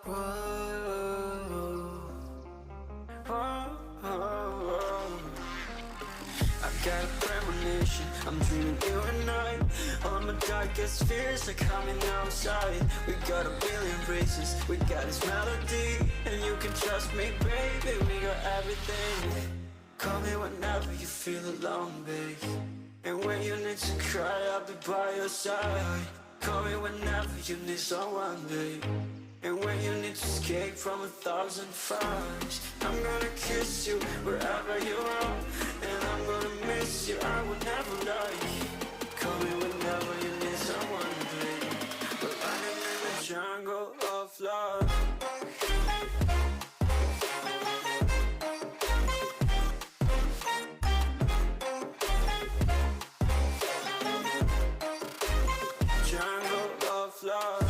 Whoa, whoa, whoa. I got a premonition, I'm dreaming you and I. All my darkest fears are coming outside. We got a billion races, we got this melody. And you can trust me, baby, we got everything. Call me whenever you feel alone, babe. And when you need to cry, I'll be by your side. Call me whenever you need someone, babe. And when you need to escape from 1,000 fires, I'm gonna kiss you wherever you are. And I'm gonna miss you, I will never lie. Call me whenever you need someone, babe. We're running in the jungle of love. Jungle of love.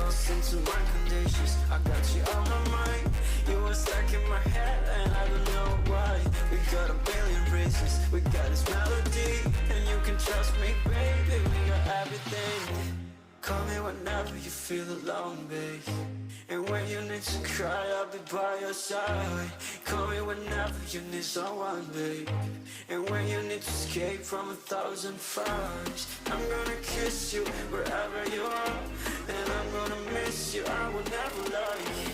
Listen to my conditions, I got you on my mind. You were stuck in my head and I don't know why. We got a billion reasons, we got this melody. And you can trust me, baby, we got everything. Call me whenever you feel alone, babe. And when you need to cry, I'll be by your side. Call me whenever you need someone, babe. And when you need to escape from 1,000 fires, I'm gonna kiss you wherever you are. And I'm gonna miss you, I will never lie.